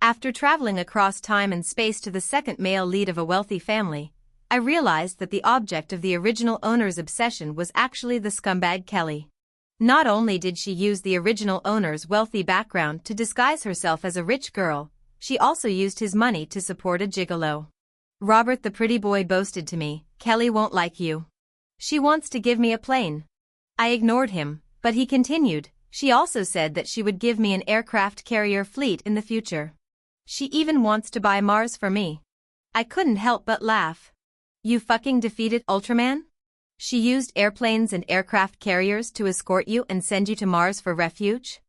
After traveling across time and space to the second male lead of a wealthy family, I realized that the object of the original owner's obsession was actually the scumbag Kelly. Not only did she use the original owner's wealthy background to disguise herself as a rich girl, she also used his money to support a gigolo. Robert the pretty boy boasted to me, "Kelly won't like you. She wants to give me a plane." I ignored him, but he continued, "She also said that she would give me an aircraft carrier fleet in the future. She even wants to buy Mars for me." I couldn't help but laugh. You fucking defeated Ultraman? She used airplanes and aircraft carriers to escort you and send you to Mars for refuge?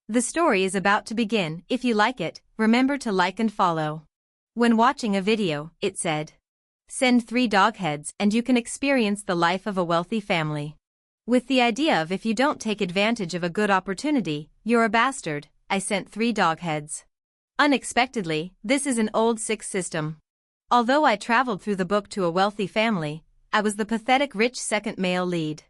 The story is about to begin. If you like it, remember to like and follow. When watching a video, it said, "Send 3 dog heads and you can experience the life of a wealthy family." With the idea of if you don't take advantage of a good opportunity, you're a bastard, I sent 3 dog heads. Unexpectedly, this is an old sick system. Although I traveled through the book to a wealthy family, I was the pathetic rich second male lead.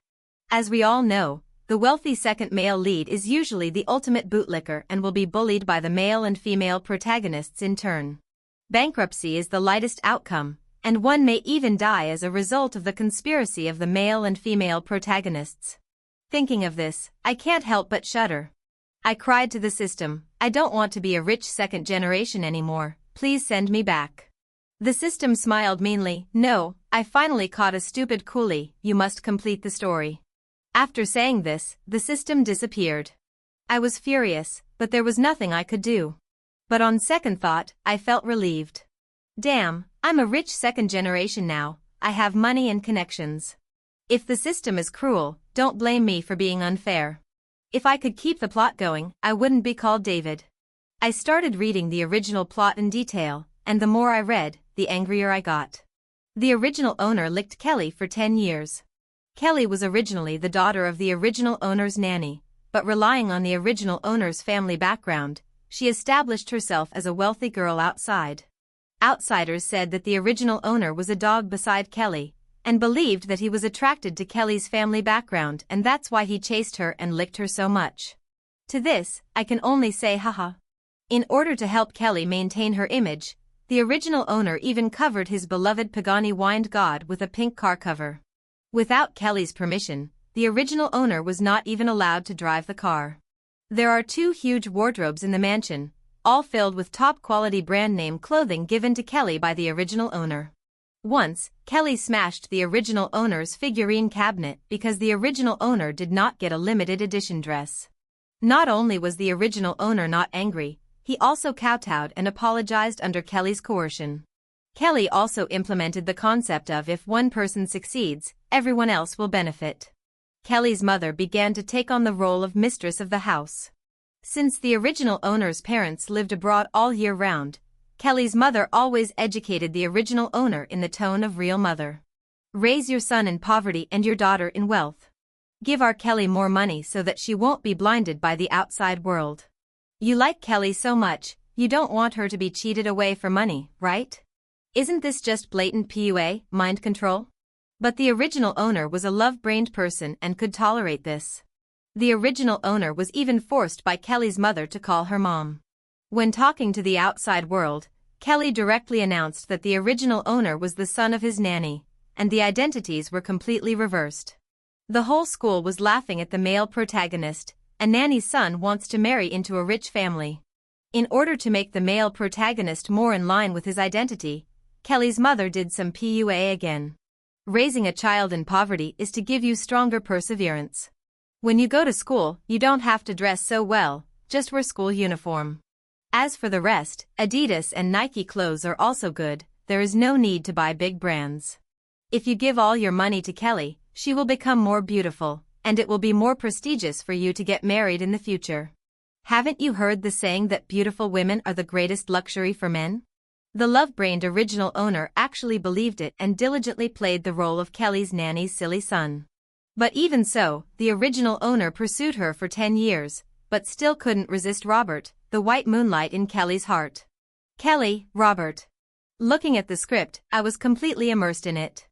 As we all know, the wealthy second male lead is usually the ultimate bootlicker and will be bullied by the male and female protagonists in turn. Bankruptcy is the lightest outcome, and one may even die as a result of the conspiracy of the male and female protagonists. Thinking of this, I can't help but shudder. I cried to the system, "I don't want to be a rich second generation anymore, please send me back." The system smiled meanly, "No, I finally caught a stupid coolie, you must complete the story." After saying this, the system disappeared. I was furious, but there was nothing I could do. But on second thought, I felt relieved. Damn, I'm a rich second generation now, I have money and connections. If the system is cruel, don't blame me for being unfair. If I could keep the plot going, I wouldn't be called David. I started reading the original plot in detail, and the more I read, the angrier I got. The original owner licked Kelly for 10 years. Kelly was originally the daughter of the original owner's nanny, but relying on the original owner's family background, she established herself as a wealthy girl outside. Outsiders said that the original owner was a dog beside Kelly, and believed that he was attracted to Kelly's family background and that's why he chased her and licked her so much. To this, I can only say haha. In order to help Kelly maintain her image, the original owner even covered his beloved Pagani wined god with a pink car cover. Without Kelly's permission, the original owner was not even allowed to drive the car. There are 2 huge wardrobes in the mansion, all filled with top-quality brand-name clothing given to Kelly by the original owner. Once, Kelly smashed the original owner's figurine cabinet because the original owner did not get a limited edition dress. Not only was the original owner not angry, he also kowtowed and apologized under Kelly's coercion. Kelly also implemented the concept of if one person succeeds, everyone else will benefit. Kelly's mother began to take on the role of mistress of the house. Since the original owner's parents lived abroad all year round, Kelly's mother always educated the original owner in the tone of real mother. Raise your son in poverty and your daughter in wealth. Give our Kelly more money so that she won't be blinded by the outside world. You like Kelly so much, you don't want her to be cheated away for money, right? Isn't this just blatant PUA, mind control? But the original owner was a love-brained person and could tolerate this. The original owner was even forced by Kelly's mother to call her mom. When talking to the outside world, Kelly directly announced that the original owner was the son of his nanny, and the identities were completely reversed. The whole school was laughing at the male protagonist, a nanny's son wants to marry into a rich family. In order to make the male protagonist more in line with his identity, Kelly's mother did some PUA again. Raising a child in poverty is to give you stronger perseverance. When you go to school, you don't have to dress so well, just wear school uniform. As for the rest, Adidas and Nike clothes are also good, there is no need to buy big brands. If you give all your money to Kelly, she will become more beautiful, and it will be more prestigious for you to get married in the future. Haven't you heard the saying that beautiful women are the greatest luxury for men? The love-brained original owner actually believed it and diligently played the role of Kelly's nanny's silly son. But even so, the original owner pursued her for 10 years, but still couldn't resist Robert, the white moonlight in Kelly's heart. Kelly, Robert. Looking at the script, I was completely immersed in it.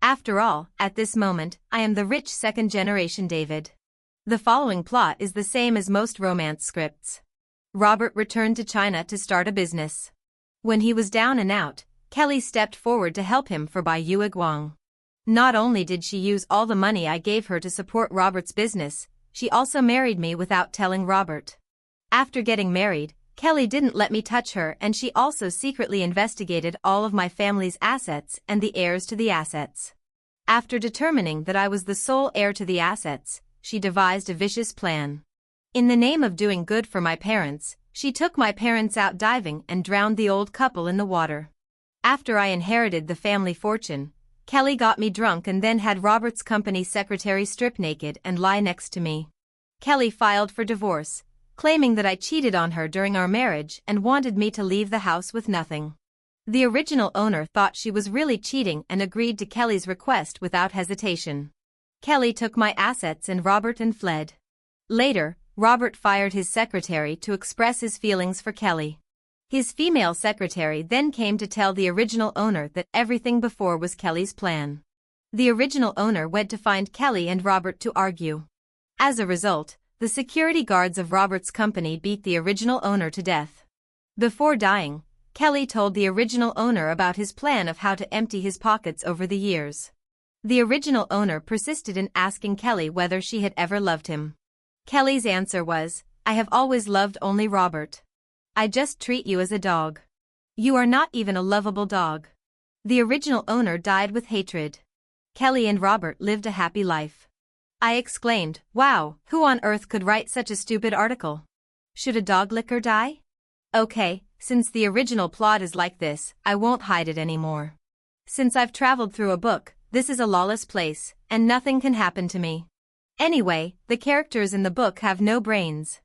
After all, at this moment, I am the rich second-generation David. The following plot is the same as most romance scripts. Robert returned to China to start a business. When he was down and out, Kelly stepped forward to help him for Bai Guang. Not only did she use all the money I gave her to support Robert's business, she also married me without telling Robert. After getting married, Kelly didn't let me touch her, and she also secretly investigated all of my family's assets and the heirs to the assets. After determining that I was the sole heir to the assets, she devised a vicious plan. In the name of doing good for my parents, she took my parents out diving and drowned the old couple in the water. After I inherited the family fortune, Kelly got me drunk and then had Robert's company secretary strip naked and lie next to me. Kelly filed for divorce, claiming that I cheated on her during our marriage and wanted me to leave the house with nothing. The original owner thought she was really cheating and agreed to Kelly's request without hesitation. Kelly took my assets and Robert and fled. Later, Robert fired his secretary to express his feelings for Kelly. His female secretary then came to tell the original owner that everything before was Kelly's plan. The original owner went to find Kelly and Robert to argue. As a result, the security guards of Robert's company beat the original owner to death. Before dying, Kelly told the original owner about his plan of how to empty his pockets over the years. The original owner persisted in asking Kelly whether she had ever loved him. Kelly's answer was, "I have always loved only Robert. I just treat you as a dog. You are not even a lovable dog." The original owner died with hatred. Kelly and Robert lived a happy life. I exclaimed, "Wow, who on earth could write such a stupid article? Should a dog licker die?" Okay, since the original plot is like this, I won't hide it anymore. Since I've traveled through a book, this is a lawless place, and nothing can happen to me. Anyway, the characters in the book have no brains.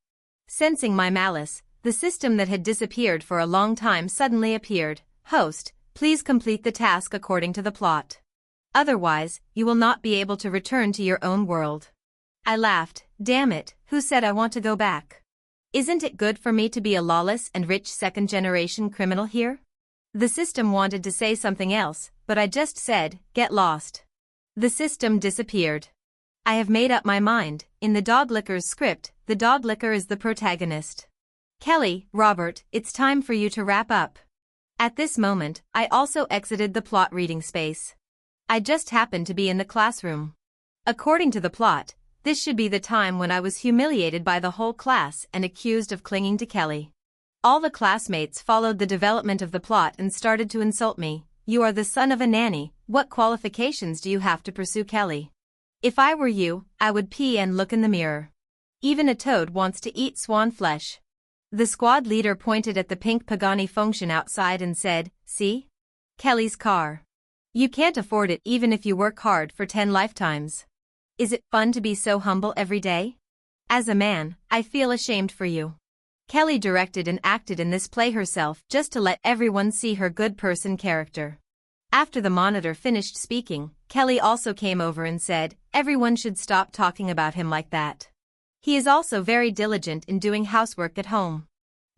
Sensing my malice, the system that had disappeared for a long time suddenly appeared. "Host, please complete the task according to the plot. Otherwise, you will not be able to return to your own world." I laughed. Damn it, who said I want to go back? Isn't it good for me to be a lawless and rich second-generation criminal here? The system wanted to say something else, but I just said, "Get lost." The system disappeared. I have made up my mind. In the dog licker's script, the dog licker is the protagonist. Kelly, Robert, it's time for you to wrap up. At this moment, I also exited the plot reading space. I just happened to be in the classroom. According to the plot, this should be the time when I was humiliated by the whole class and accused of clinging to Kelly. All the classmates followed the development of the plot and started to insult me. "You are the son of a nanny, what qualifications do you have to pursue Kelly? If I were you, I would pee and look in the mirror. Even a toad wants to eat swan flesh." The squad leader pointed at the pink Pagani function outside and said, "See? Kelly's car. You can't afford it even if you work hard for 10 lifetimes. Is it fun to be so humble every day? As a man, I feel ashamed for you." Kelly directed and acted in this play herself just to let everyone see her good person character. After the monitor finished speaking, Kelly also came over and said, "Everyone should stop talking about him like that. He is also very diligent in doing housework at home.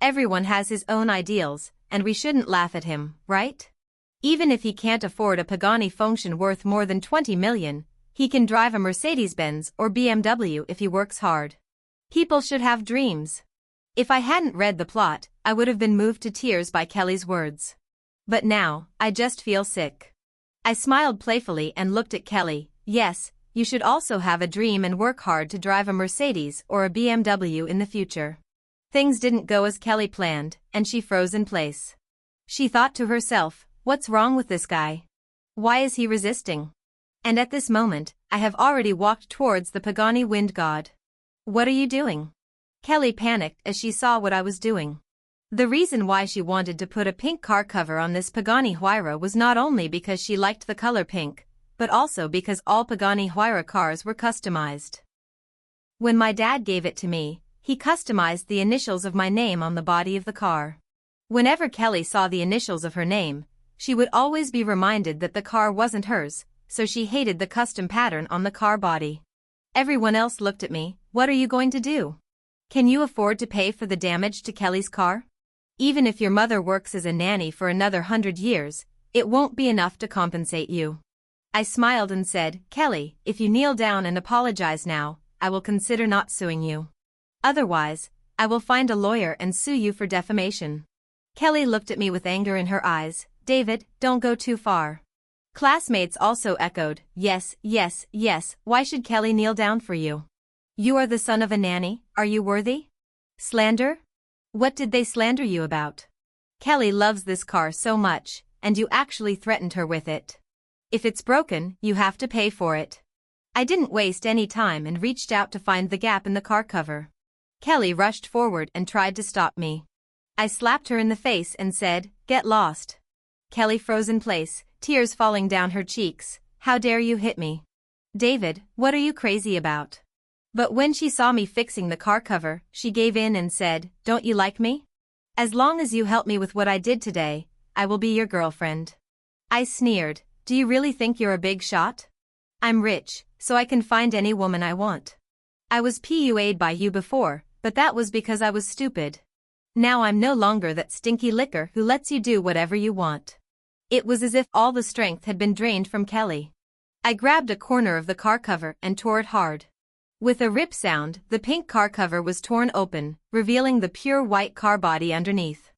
Everyone has his own ideals, and we shouldn't laugh at him, right? Even if he can't afford a Pagani function worth more than 20 million, he can drive a Mercedes-Benz or BMW if he works hard. People should have dreams." If I hadn't read the plot, I would have been moved to tears by Kelly's words. But now, I just feel sick. I smiled playfully and looked at Kelly. "Yes, you should also have a dream and work hard to drive a Mercedes or a BMW in the future." Things didn't go as Kelly planned, and she froze in place. She thought to herself, "What's wrong with this guy? Why is he resisting?" And at this moment, I have already walked towards the Pagani wind god. "What are you doing?" Kelly panicked as she saw what I was doing. The reason why she wanted to put a pink car cover on this Pagani Huayra was not only because she liked the color pink, but also because all Pagani Huayra cars were customized. When my dad gave it to me, he customized the initials of my name on the body of the car. Whenever Kelly saw the initials of her name, she would always be reminded that the car wasn't hers, so she hated the custom pattern on the car body. Everyone else looked at me. "What are you going to do? Can you afford to pay for the damage to Kelly's car? Even if your mother works as a nanny for another 100 years, it won't be enough to compensate you." I smiled and said, "Kelly, if you kneel down and apologize now, I will consider not suing you. Otherwise, I will find a lawyer and sue you for defamation. Kelly looked at me with anger in her eyes. David, don't go too far. Classmates also echoed, yes, yes, yes. Why should Kelly kneel down for you? You are the son of a nanny, are you worthy? Slander? What did they slander you about? Kelly loves this car so much, and you actually threatened her with it. If it's broken, you have to pay for it. I didn't waste any time and reached out to find the gap in the car cover. Kelly rushed forward and tried to stop me. I slapped her in the face and said, get lost. Kelly froze in place, tears falling down her cheeks. How dare you hit me? David, what are you crazy about? But when she saw me fixing the car cover, she gave in and said, don't you like me? As long as you help me with what I did today, I will be your girlfriend. I sneered, do you really think you're a big shot? I'm rich, so I can find any woman I want. I was PUA'd by you before, but that was because I was stupid. Now I'm no longer that stinky licker who lets you do whatever you want. It was as if all the strength had been drained from Kelly. I grabbed a corner of the car cover and tore it hard. With a rip sound, the pink car cover was torn open, revealing the pure white car body underneath.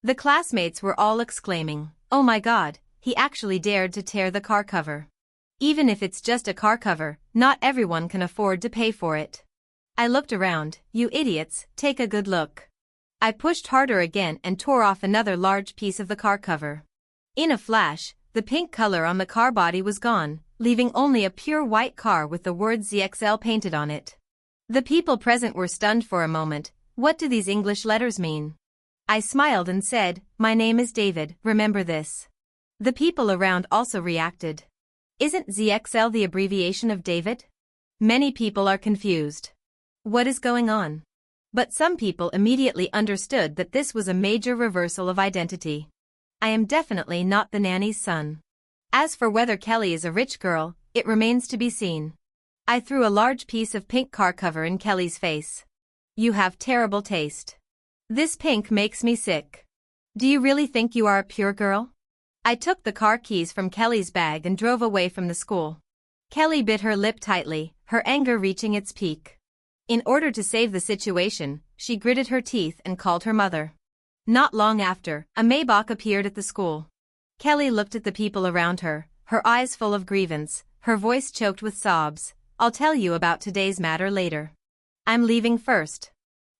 The classmates were all exclaiming, oh my God, he actually dared to tear the car cover. Even if it's just a car cover, not everyone can afford to pay for it. I looked around, you idiots, take a good look. I pushed harder again and tore off another large piece of the car cover. In a flash, the pink color on the car body was gone, leaving only a pure white car with the word ZXL painted on it. The people present were stunned for a moment. What do these English letters mean? I smiled and said, my name is David, remember this. The people around also reacted. Isn't ZXL the abbreviation of David? Many people are confused. What is going on? But some people immediately understood that this was a major reversal of identity. I am definitely not the nanny's son. As for whether Kelly is a rich girl, it remains to be seen. I threw a large piece of pink car cover in Kelly's face. You have terrible taste. This pink makes me sick. Do you really think you are a pure girl? I took the car keys from Kelly's bag and drove away from the school. Kelly bit her lip tightly, her anger reaching its peak. In order to save the situation, she gritted her teeth and called her mother. Not long after, a Maybach appeared at the school. Kelly looked at the people around her, her eyes full of grievance, her voice choked with sobs. I'll tell you about today's matter later. I'm leaving first.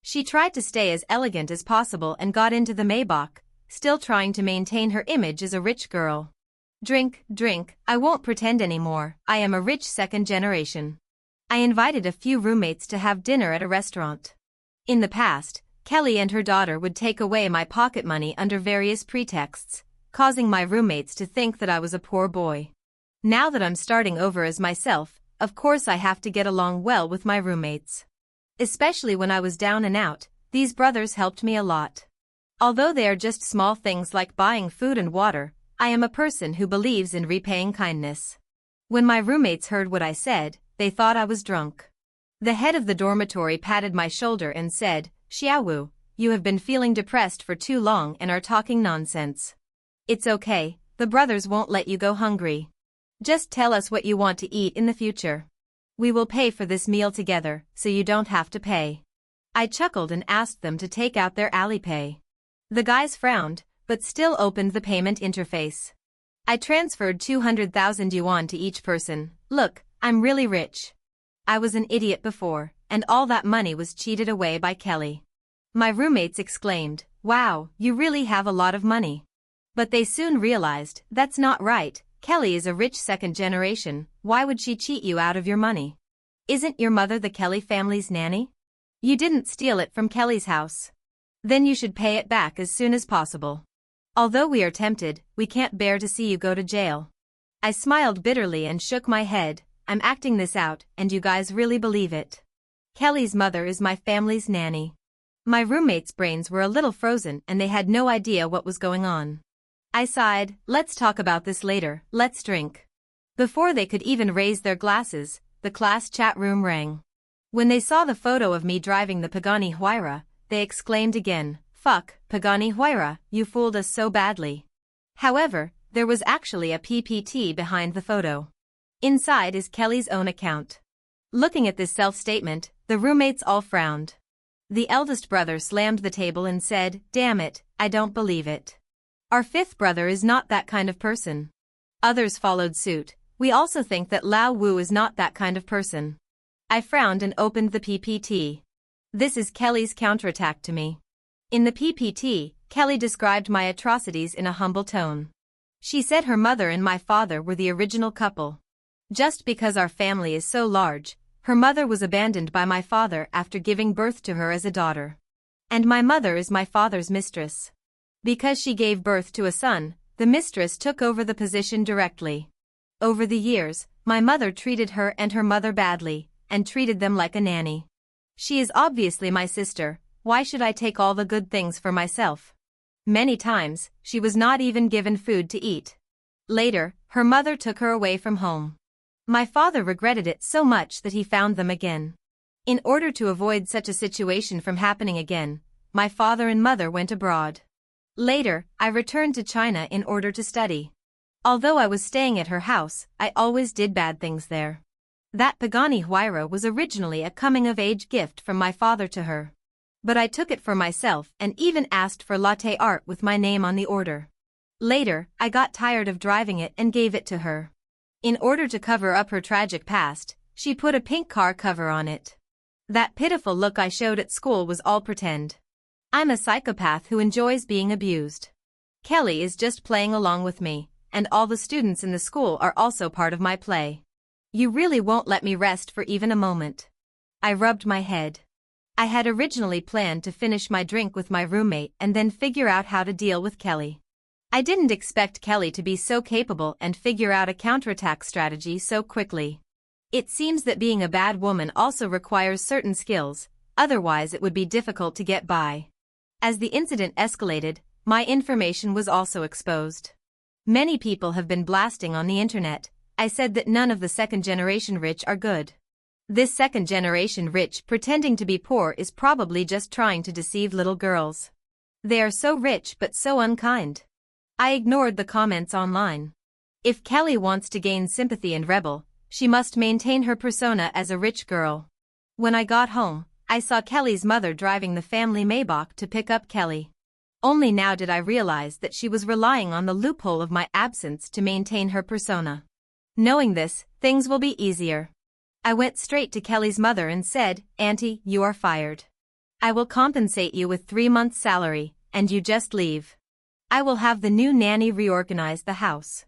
She tried to stay as elegant as possible and got into the Maybach, still trying to maintain her image as a rich girl. Drink, drink, I won't pretend anymore, I am a rich second generation. I invited a few roommates to have dinner at a restaurant. In the past, Kelly and her daughter would take away my pocket money under various pretexts, causing my roommates to think that I was a poor boy. Now that I'm starting over as myself, of course I have to get along well with my roommates. Especially when I was down and out, these brothers helped me a lot. Although they are just small things like buying food and water, I am a person who believes in repaying kindness. When my roommates heard what I said, they thought I was drunk. The head of the dormitory patted my shoulder and said, Xiaowu, you have been feeling depressed for too long and are talking nonsense. It's okay, the brothers won't let you go hungry. Just tell us what you want to eat in the future. We will pay for this meal together, so you don't have to pay. I chuckled and asked them to take out their Alipay. The guys frowned, but still opened the payment interface. I transferred 200,000 yuan to each person. Look, I'm really rich. I was an idiot before, and all that money was cheated away by Kelly. My roommates exclaimed, wow, you really have a lot of money. But they soon realized, that's not right, Kelly is a rich second generation, why would she cheat you out of your money? Isn't your mother the Kelly family's nanny? You didn't steal it from Kelly's house. Then you should pay it back as soon as possible. Although we are tempted, we can't bear to see you go to jail. I smiled bitterly and shook my head. I'm acting this out, and you guys really believe it. Kelly's mother is my family's nanny. My roommates' brains were a little frozen and they had no idea what was going on. I sighed, let's talk about this later, let's drink. Before they could even raise their glasses, the class chat room rang. When they saw the photo of me driving the Pagani Huayra, they exclaimed again, fuck, Pagani Huayra, you fooled us so badly. However, there was actually a PPT behind the photo. Inside is Kelly's own account. Looking at this self-statement, the roommates all frowned. The eldest brother slammed the table and said, "Damn it, I don't believe it. Our fifth brother is not that kind of person." Others followed suit. "We also think that Lao Wu is not that kind of person." I frowned and opened the PPT. This is Kelly's counterattack to me. In the PPT, Kelly described my atrocities in a humble tone. She said her mother and my father were the original couple. Just because our family is so large, her mother was abandoned by my father after giving birth to her as a daughter. And my mother is my father's mistress. Because she gave birth to a son, the mistress took over the position directly. Over the years, my mother treated her and her mother badly, and treated them like a nanny. She is obviously my sister, why should I take all the good things for myself? Many times, she was not even given food to eat. Later, her mother took her away from home. My father regretted it so much that he found them again. In order to avoid such a situation from happening again, my father and mother went abroad. Later, I returned to China in order to study. Although I was staying at her house, I always did bad things there. That Pagani Huayra was originally a coming-of-age gift from my father to her. But I took it for myself and even asked for latte art with my name on the order. Later, I got tired of driving it and gave it to her. In order to cover up her tragic past, she put a pink car cover on it. That pitiful look I showed at school was all pretend. I'm a psychopath who enjoys being abused. Kelly is just playing along with me, and all the students in the school are also part of my play. You really won't let me rest for even a moment. I rubbed my head. I had originally planned to finish my drink with my roommate and then figure out how to deal with Kelly. I didn't expect Kelly to be so capable and figure out a counterattack strategy so quickly. It seems that being a bad woman also requires certain skills, otherwise it would be difficult to get by. As the incident escalated, my information was also exposed. Many people have been blasting on the internet. I said that none of the second-generation rich are good. This second-generation rich pretending to be poor is probably just trying to deceive little girls. They are so rich but so unkind. I ignored the comments online. If Kelly wants to gain sympathy and rebel, she must maintain her persona as a rich girl. When I got home, I saw Kelly's mother driving the family Maybach to pick up Kelly. Only now did I realize that she was relying on the loophole of my absence to maintain her persona. Knowing this, things will be easier. I went straight to Kelly's mother and said, "Auntie, you are fired. I will compensate you with 3 months' salary, and you just leave. I will have the new nanny reorganize the house.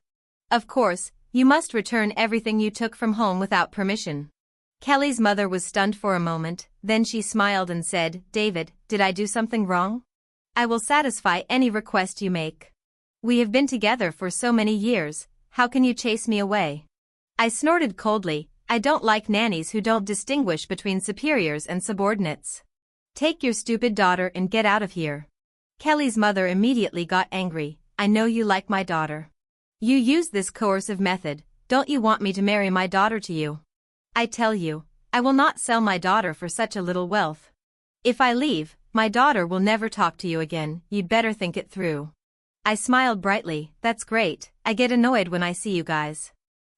Of course, you must return everything you took from home without permission." Kelly's mother was stunned for a moment, then she smiled and said, "David, did I do something wrong? I will satisfy any request you make. We have been together for so many years, how can you chase me away?" I snorted coldly, "I don't like nannies who don't distinguish between superiors and subordinates. Take your stupid daughter and get out of here." Kelly's mother immediately got angry, "I know you like my daughter. You use this coercive method, don't you want me to marry my daughter to you? I tell you, I will not sell my daughter for such a little wealth. If I leave, my daughter will never talk to you again, you'd better think it through." I smiled brightly, "That's great, I get annoyed when I see you guys."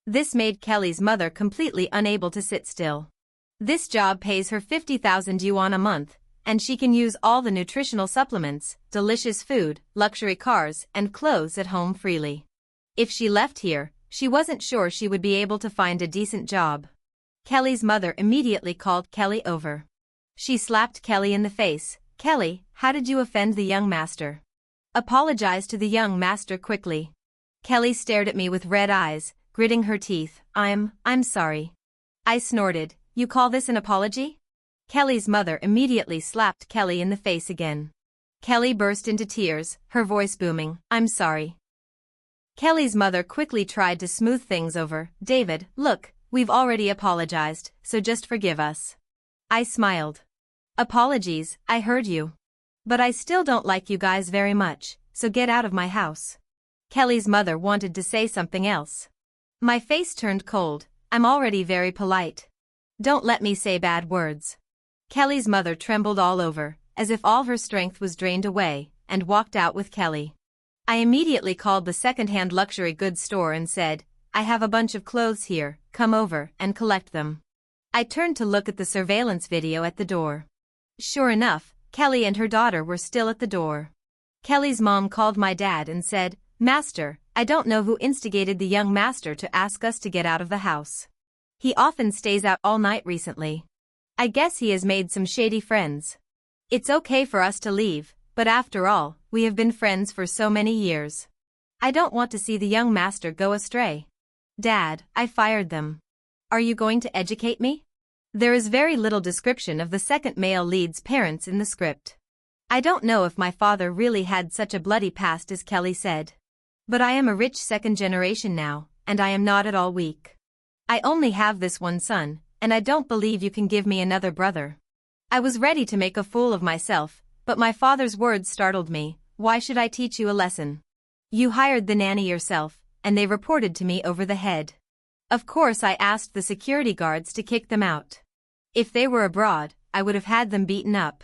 This made Kelly's mother completely unable to sit still. This job pays her 50,000 yuan a month, and she can use all the nutritional supplements, delicious food, luxury cars, and clothes at home freely. If she left here, she wasn't sure she would be able to find a decent job. Kelly's mother immediately called Kelly over. She slapped Kelly in the face. "Kelly, how did you offend the young master? Apologize to the young master quickly." Kelly stared at me with red eyes, gritting her teeth. I'm sorry." I snorted, "You call this an apology?" Kelly's mother immediately slapped Kelly in the face again. Kelly burst into tears, her voice booming, "I'm sorry." Kelly's mother quickly tried to smooth things over. "David, look, we've already apologized, so just forgive us." I smiled. "Apologies, I heard you. But I still don't like you guys very much, so get out of my house." Kelly's mother wanted to say something else. My face turned cold, "I'm already very polite. Don't let me say bad words." Kelly's mother trembled all over, as if all her strength was drained away, and walked out with Kelly. I immediately called the second-hand luxury goods store and said, "I have a bunch of clothes here, come over and collect them." I turned to look at the surveillance video at the door. Sure enough, Kelly and her daughter were still at the door. Kelly's mom called my dad and said, "Master, I don't know who instigated the young master to ask us to get out of the house. He often stays out all night recently. I guess he has made some shady friends. It's okay for us to leave, but after all, we have been friends for so many years. I don't want to see the young master go astray. Dad, I fired them. Are you going to educate me?" There is very little description of the second male lead's parents in the script. I don't know if my father really had such a bloody past as Kelly said. But I am a rich second generation now, and I am not at all weak. I only have this one son, and I don't believe you can give me another brother. I was ready to make a fool of myself, but my father's words startled me. "Why should I teach you a lesson? You hired the nanny yourself, and they reported to me over the head. Of course I asked the security guards to kick them out. If they were abroad, I would have had them beaten up.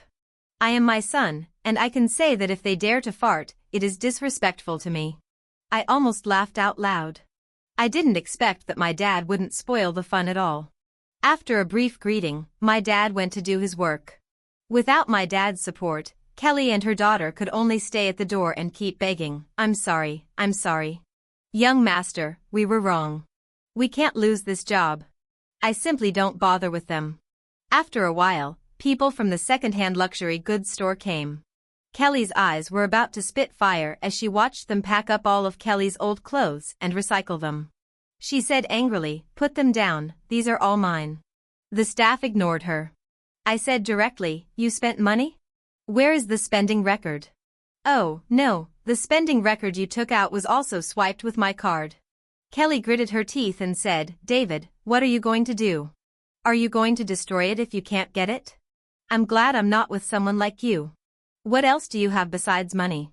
I am my son, and I can say that if they dare to fart, it is disrespectful to me." I almost laughed out loud. I didn't expect that my dad wouldn't spoil the fun at all. After a brief greeting, my dad went to do his work. Without my dad's support, Kelly and her daughter could only stay at the door and keep begging, I'm sorry. Young master, we were wrong. We can't lose this job." I simply don't bother with them. After a while, people from the second-hand luxury goods store came. Kelly's eyes were about to spit fire as she watched them pack up all of Kelly's old clothes and recycle them. She said angrily, "Put them down, these are all mine." The staff ignored her. I said directly, "You spent money? Where is the spending record?" "Oh, no, the spending record you took out was also swiped with my card." Kelly gritted her teeth and said, "David, what are you going to do? Are you going to destroy it if you can't get it? I'm glad I'm not with someone like you. What else do you have besides money?"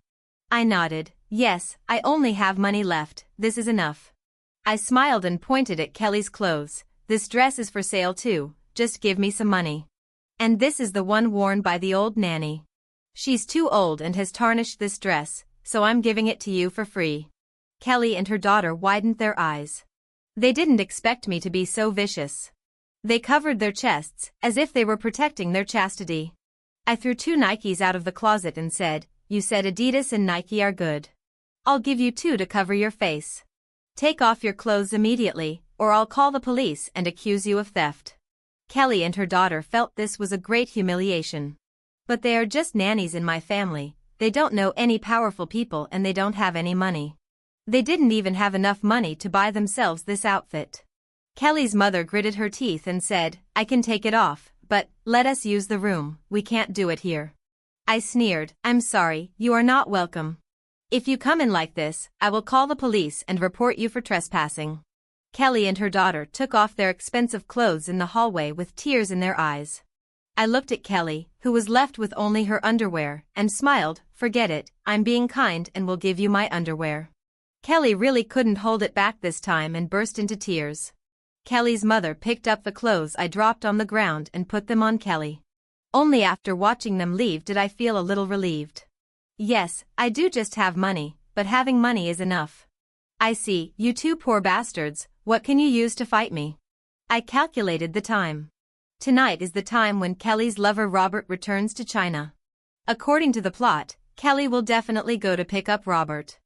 I nodded. "Yes, I only have money left, this is enough." I smiled and pointed at Kelly's clothes. "This dress is for sale too, just give me some money. And this is the one worn by the old nanny. She's too old and has tarnished this dress, so I'm giving it to you for free." Kelly and her daughter widened their eyes. They didn't expect me to be so vicious. They covered their chests, as if they were protecting their chastity. I threw 2 Nikes out of the closet and said, "You said Adidas and Nike are good. I'll give you 2 to cover your face. Take off your clothes immediately, or I'll call the police and accuse you of theft." Kelly and her daughter felt this was a great humiliation. But they are just nannies in my family, they don't know any powerful people and they don't have any money. They didn't even have enough money to buy themselves this outfit. Kelly's mother gritted her teeth and said, "I can take it off, but let us use the room, we can't do it here." I sneered, "I'm sorry, you are not welcome. If you come in like this, I will call the police and report you for trespassing." Kelly and her daughter took off their expensive clothes in the hallway with tears in their eyes. I looked at Kelly, who was left with only her underwear, and smiled, "Forget it, I'm being kind and will give you my underwear." Kelly really couldn't hold it back this time and burst into tears. Kelly's mother picked up the clothes I dropped on the ground and put them on Kelly. Only after watching them leave did I feel a little relieved. Yes, I do just have money, but having money is enough. I see, you 2 poor bastards, what can you use to fight me? I calculated the time. Tonight is the time when Kelly's lover Robert returns to China. According to the plot, Kelly will definitely go to pick up Robert.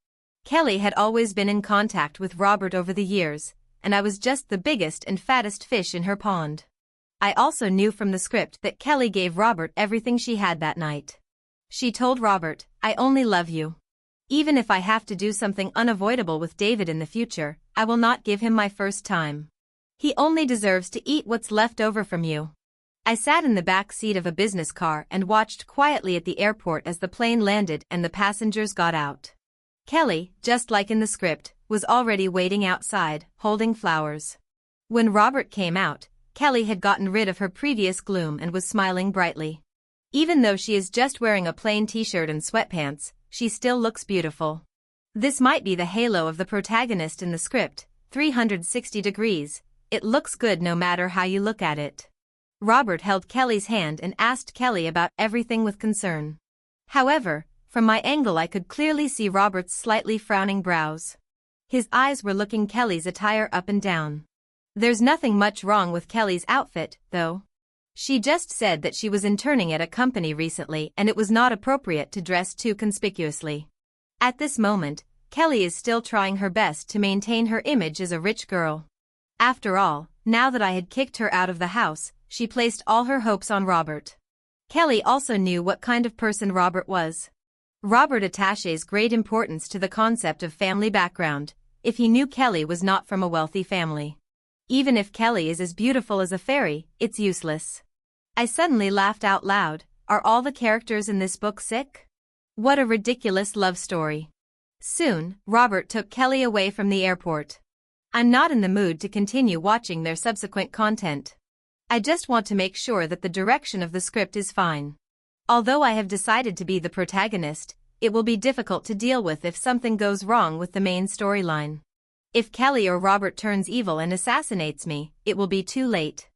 Kelly had always been in contact with Robert over the years, and I was just the biggest and fattest fish in her pond. I also knew from the script that Kelly gave Robert everything she had that night. She told Robert, "I only love you. Even if I have to do something unavoidable with David in the future, I will not give him my first time. He only deserves to eat what's left over from you." I sat in the back seat of a business car and watched quietly at the airport as the plane landed and the passengers got out. Kelly, just like in the script, was already waiting outside, holding flowers. When Robert came out, Kelly had gotten rid of her previous gloom and was smiling brightly. Even though she is just wearing a plain t-shirt and sweatpants, she still looks beautiful. This might be the halo of the protagonist in the script, 360 degrees, it looks good no matter how you look at it. Robert held Kelly's hand and asked Kelly about everything with concern. However, from my angle I could clearly see Robert's slightly frowning brows. His eyes were looking Kelly's attire up and down. There's nothing much wrong with Kelly's outfit, though. She just said that she was interning at a company recently and it was not appropriate to dress too conspicuously. At this moment, Kelly is still trying her best to maintain her image as a rich girl. After all, now that I had kicked her out of the house, she placed all her hopes on Robert. Kelly also knew what kind of person Robert was. Robert attaches great importance to the concept of family background, if he knew Kelly was not from a wealthy family. Even if Kelly is as beautiful as a fairy, it's useless. I suddenly laughed out loud. Are all the characters in this book sick? What a ridiculous love story. Soon, Robert took Kelly away from the airport. I'm not in the mood to continue watching their subsequent content. I just want to make sure that the direction of the script is fine. Although I have decided to be the protagonist, it will be difficult to deal with if something goes wrong with the main storyline. If Kelly or Robert turns evil and assassinates me, it will be too late.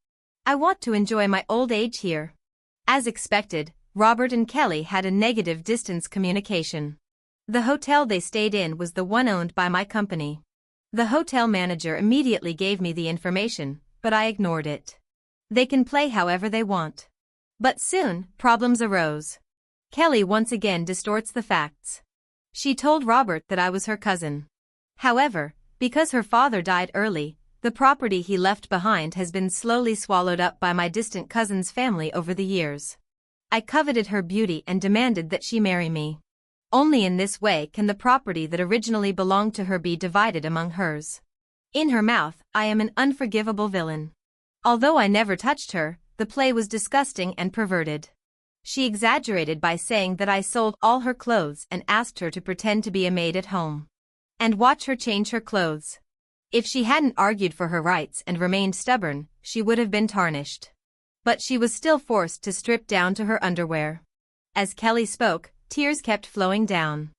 I want to enjoy my old age here. As expected, Robert and Kelly had a negative distance communication. The hotel they stayed in was the one owned by my company. The hotel manager immediately gave me the information, but I ignored it. They can play however they want. But soon, problems arose. Kelly once again distorts the facts. She told Robert that I was her cousin. However, because her father died early, the property he left behind has been slowly swallowed up by my distant cousin's family over the years. I coveted her beauty and demanded that she marry me. Only in this way can the property that originally belonged to her be divided among hers. In her mouth, I am an unforgivable villain. Although I never touched her, the play was disgusting and perverted. She exaggerated by saying that I sold all her clothes and asked her to pretend to be a maid at home. And watch her change her clothes. If she hadn't argued for her rights and remained stubborn, she would have been tarnished. But she was still forced to strip down to her underwear. As Kelly spoke, tears kept flowing down.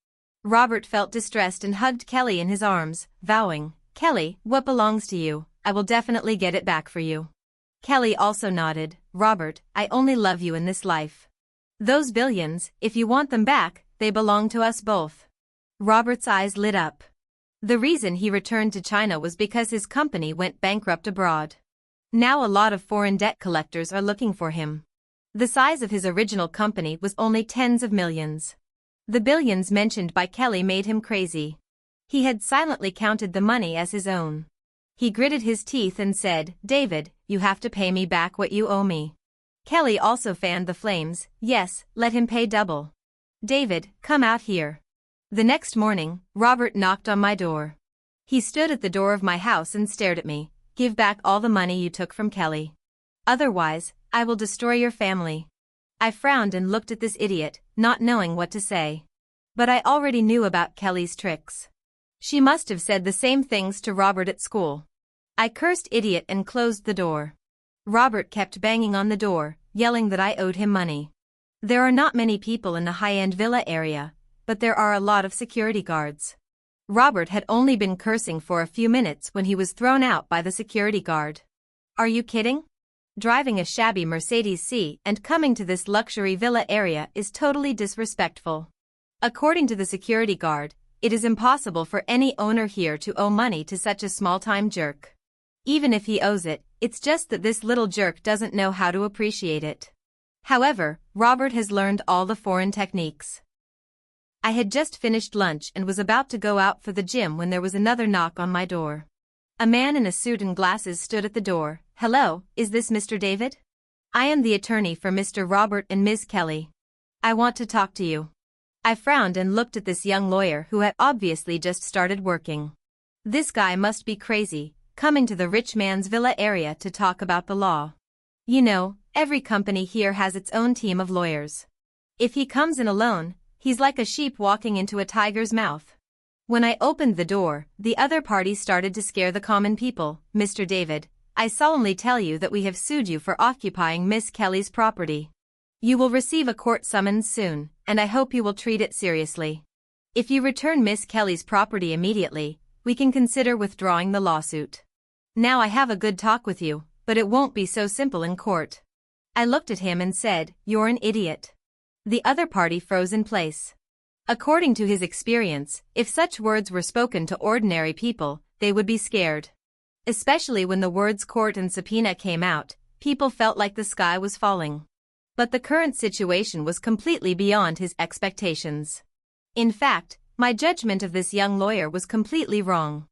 Robert felt distressed and hugged Kelly in his arms, vowing, "Kelly, what belongs to you, I will definitely get it back for you." Kelly also nodded, "Robert, I only love you in this life. Those billions, if you want them back, they belong to us both." Robert's eyes lit up. The reason he returned to China was because his company went bankrupt abroad. Now a lot of foreign debt collectors are looking for him. The size of his original company was only tens of millions. The billions mentioned by Kelly made him crazy. He had silently counted the money as his own. He gritted his teeth and said, "David, you have to pay me back what you owe me." Kelly also fanned the flames. "Yes, let him pay double. David, come out here." The next morning, Robert knocked on my door. He stood at the door of my house and stared at me. "Give back all the money you took from Kelly. Otherwise, I will destroy your family." I frowned and looked at this idiot, not knowing what to say. But I already knew about Kelly's tricks. She must have said the same things to Robert at school. I cursed idiot and closed the door. Robert kept banging on the door, yelling that I owed him money. There are not many people in the high-end villa area, but there are a lot of security guards. Robert had only been cursing for a few minutes when he was thrown out by the security guard. Are you kidding? Driving a shabby Mercedes-C and coming to this luxury villa area is totally disrespectful. According to the security guard, it is impossible for any owner here to owe money to such a small-time jerk. Even if he owes it, it's just that this little jerk doesn't know how to appreciate it. However, Robert has learned all the foreign techniques. I had just finished lunch and was about to go out for the gym when there was another knock on my door. A man in a suit and glasses stood at the door. "Hello, is this Mr. David? I am the attorney for Mr. Robert and Ms. Kelly. I want to talk to you." I frowned and looked at this young lawyer who had obviously just started working. This guy must be crazy, coming to the rich man's villa area to talk about the law. You know, every company here has its own team of lawyers. If he comes in alone, he's like a sheep walking into a tiger's mouth. When I opened the door, the other party started to scare the common people. "Mr. David, I solemnly tell you that we have sued you for occupying Miss Kelly's property. You will receive a court summons soon, and I hope you will treat it seriously. If you return Miss Kelly's property immediately, we can consider withdrawing the lawsuit. Now I have a good talk with you, but it won't be so simple in court." I looked at him and said, "You're an idiot." The other party froze in place. According to his experience, if such words were spoken to ordinary people, they would be scared. Especially when the words court and subpoena came out, people felt like the sky was falling. But the current situation was completely beyond his expectations. In fact, my judgment of this young lawyer was completely wrong.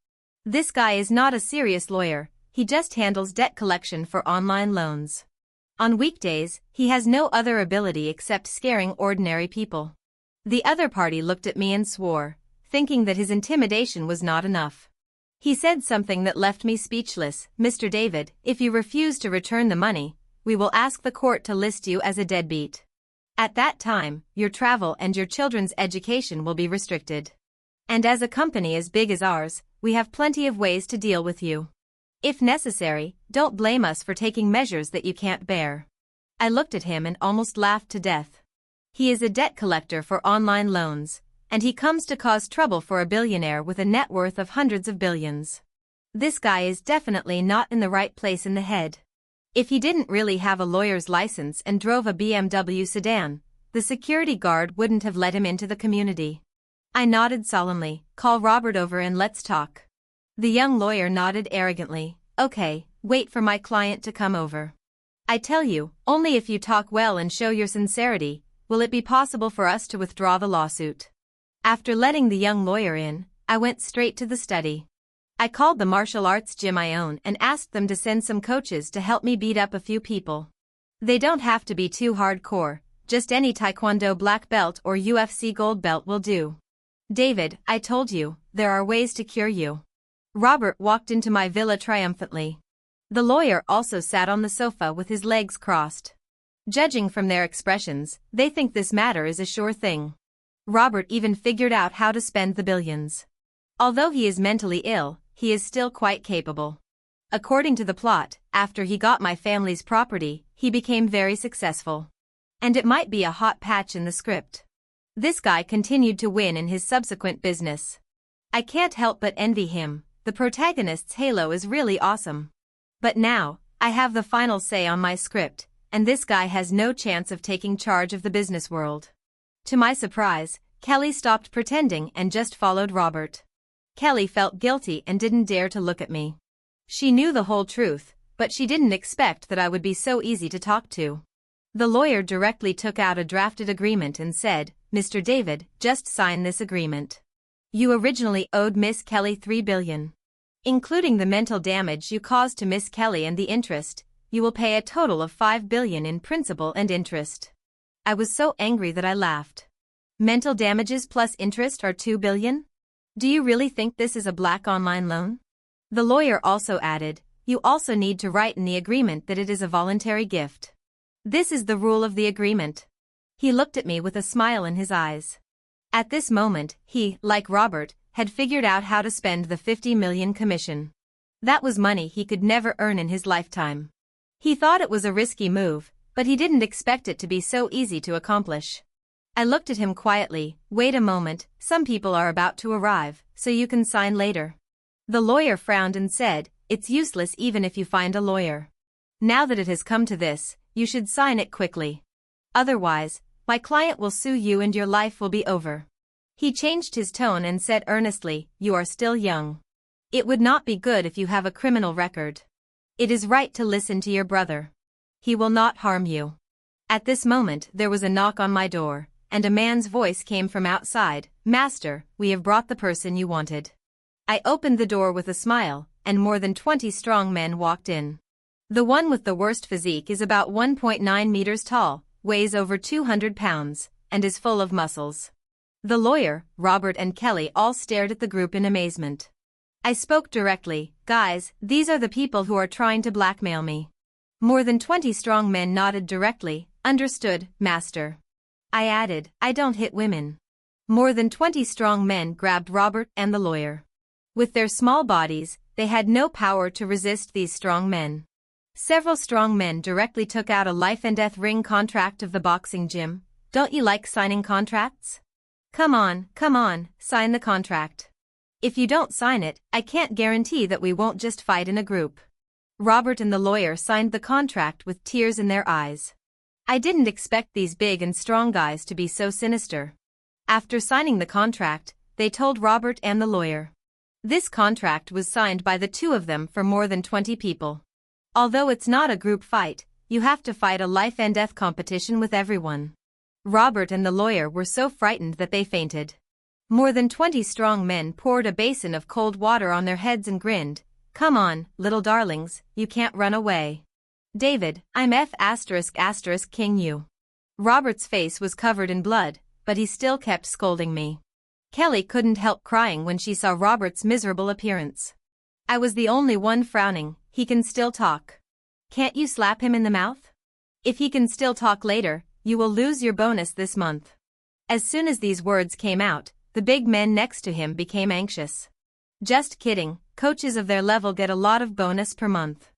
This guy is not a serious lawyer, he just handles debt collection for online loans. On weekdays, he has no other ability except scaring ordinary people. The other party looked at me and swore, thinking that his intimidation was not enough. He said something that left me speechless. "Mr. David, if you refuse to return the money, we will ask the court to list you as a deadbeat. At that time, your travel and your children's education will be restricted. And as a company as big as ours, we have plenty of ways to deal with you. If necessary, don't blame us for taking measures that you can't bear." I looked at him and almost laughed to death. He is a debt collector for online loans, and he comes to cause trouble for a billionaire with a net worth of hundreds of billions. This guy is definitely not in the right place in the head. If he didn't really have a lawyer's license and drove a BMW sedan, the security guard wouldn't have let him into the community. I nodded solemnly. "Call Robert over and let's talk." The young lawyer nodded arrogantly. "Okay, wait for my client to come over. I tell you, only if you talk well and show your sincerity, will it be possible for us to withdraw the lawsuit." After letting the young lawyer in, I went straight to the study. I called the martial arts gym I own and asked them to send some coaches to help me beat up a few people. They don't have to be too hardcore, just any Taekwondo black belt or UFC gold belt will do. "David, I told you, there are ways to cure you." Robert walked into my villa triumphantly. The lawyer also sat on the sofa with his legs crossed. Judging from their expressions, they think this matter is a sure thing. Robert even figured out how to spend the billions. Although he is mentally ill, he is still quite capable. According to the plot, after he got my family's property, he became very successful. And it might be a hot patch in the script. This guy continued to win in his subsequent business. I can't help but envy him. The protagonist's halo is really awesome. But now, I have the final say on my script, and this guy has no chance of taking charge of the business world. To my surprise, Kelly stopped pretending and just followed Robert. Kelly felt guilty and didn't dare to look at me. She knew the whole truth, but she didn't expect that I would be so easy to talk to. The lawyer directly took out a drafted agreement and said, "Mr. David, just sign this agreement. You originally owed Miss Kelly $3 billion. Including the mental damage you caused to Miss Kelly and the interest, you will pay a total of $5 billion in principal and interest." I was so angry that I laughed. Mental damages plus interest are $2 billion? Do you really think this is a black online loan? The lawyer also added, "You also need to write in the agreement that it is a voluntary gift. This is the rule of the agreement." He looked at me with a smile in his eyes. At this moment, he, like Robert, had figured out how to spend the $50 million commission. That was money he could never earn in his lifetime. He thought it was a risky move, but he didn't expect it to be so easy to accomplish. I looked at him quietly. "Wait a moment, some people are about to arrive, so you can sign later." The lawyer frowned and said, "It's useless even if you find a lawyer. Now that it has come to this, you should sign it quickly. Otherwise, my client will sue you and your life will be over." He changed his tone and said earnestly, "You are still young. It would not be good if you have a criminal record. It is right to listen to your brother. He will not harm you." At this moment there was a knock on my door, and a man's voice came from outside. "Master, we have brought the person you wanted." I opened the door with a smile, and more than 20 strong men walked in. The one with the worst physique is about 1.9 meters tall, weighs over 200 pounds, and is full of muscles. The lawyer, Robert and Kelly all stared at the group in amazement. I spoke directly, "Guys, these are the people who are trying to blackmail me." More than 20 strong men nodded directly. "Understood, master." I added, "I don't hit women." More than 20 strong men grabbed Robert and the lawyer. With their small bodies, they had no power to resist these strong men. Several strong men directly took out a life and death ring contract of the boxing gym. "Don't you like signing contracts? Come on, sign the contract. If you don't sign it, I can't guarantee that we won't just fight in a group." Robert and the lawyer signed the contract with tears in their eyes. I didn't expect these big and strong guys to be so sinister. After signing the contract, they told Robert and the lawyer. This contract was signed by the two of them for more than 20 people. Although it's not a group fight, you have to fight a life and death competition with everyone. Robert and the lawyer were so frightened that they fainted. More than 20 strong men poured a basin of cold water on their heads and grinned. Come on, little darlings, you can't run away. David, I'm F*** king you. Robert's face was covered in blood, but he still kept scolding me. Kelly couldn't help crying when she saw Robert's miserable appearance. I was the only one frowning. He can still talk. Can't you slap him in the mouth? If he can still talk later, you will lose your bonus this month. As soon as these words came out, the big men next to him became anxious. Just kidding, coaches of their level get a lot of bonus per month.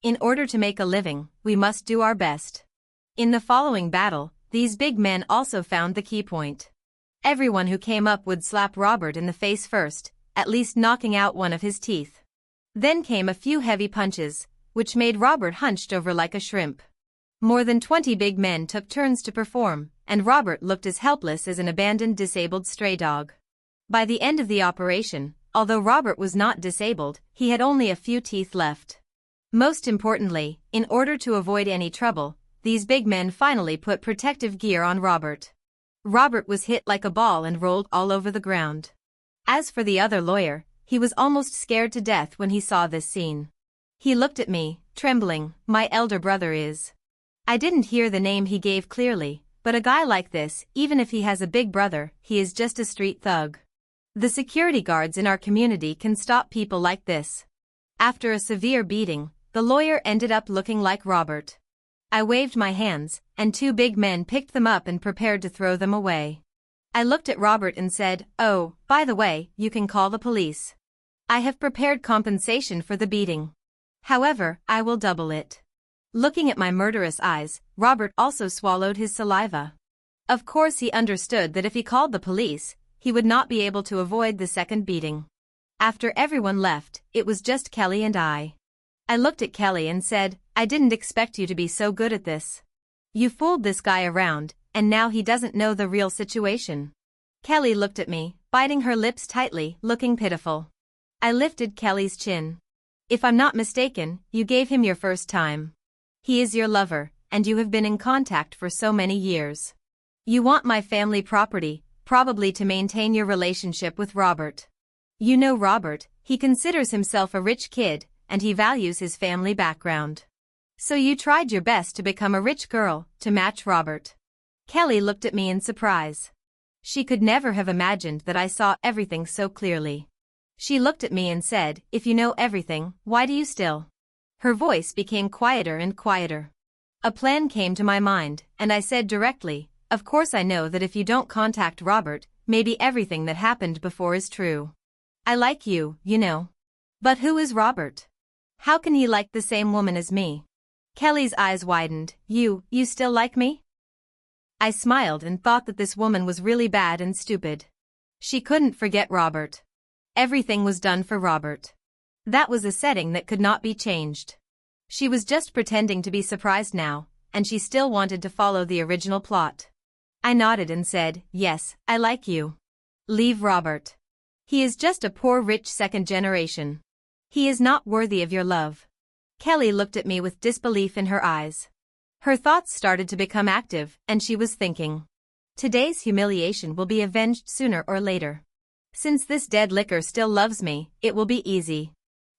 In order to make a living, we must do our best. In the following battle, these big men also found the key point. Everyone who came up would slap Robert in the face first, at least knocking out one of his teeth. Then came a few heavy punches, which made Robert hunched over like a shrimp. More than 20 big men took turns to perform, and Robert looked as helpless as an abandoned disabled stray dog. By the end of the operation, although Robert was not disabled, he had only a few teeth left. Most importantly, in order to avoid any trouble, these big men finally put protective gear on Robert. Robert was hit like a ball and rolled all over the ground. As for the other lawyer, he was almost scared to death when he saw this scene. He looked at me, trembling. My elder brother is. I didn't hear the name he gave clearly, but a guy like this, even if he has a big brother, he is just a street thug. The security guards in our community can stop people like this. After a severe beating, the lawyer ended up looking like Robert. I waved my hands, and 2 big men picked them up and prepared to throw them away. I looked at Robert and said, "Oh, by the way, you can call the police. I have prepared compensation for the beating. However, I will double it." Looking at my murderous eyes, Robert also swallowed his saliva. Of course he understood that if he called the police, he would not be able to avoid the second beating. After everyone left, it was just Kelly and I. I looked at Kelly and said, "I didn't expect you to be so good at this. You fooled this guy around, and now he doesn't know the real situation." Kelly looked at me, biting her lips tightly, looking pitiful. I lifted Kelly's chin. "If I'm not mistaken, you gave him your first time. He is your lover, and you have been in contact for so many years. You want my family property, probably to maintain your relationship with Robert. You know Robert, he considers himself a rich kid, and he values his family background. So you tried your best to become a rich girl, to match Robert." Kelly looked at me in surprise. She could never have imagined that I saw everything so clearly. She looked at me and said, "If you know everything, why do you still?" Her voice became quieter and quieter. A plan came to my mind, and I said directly, "Of course I know that if you don't contact Robert, maybe everything that happened before is true. I like you, you know. But who is Robert? How can he like the same woman as me?" Kelly's eyes widened. You still like me?" I smiled and thought that this woman was really bad and stupid. She couldn't forget Robert. Everything was done for Robert. That was a setting that could not be changed. She was just pretending to be surprised now, and she still wanted to follow the original plot. I nodded and said, "Yes, I like you. Leave Robert. He is just a poor rich second generation. He is not worthy of your love." Kelly looked at me with disbelief in her eyes. Her thoughts started to become active, and she was thinking, "Today's humiliation will be avenged sooner or later. Since this dead licker still loves me, it will be easy.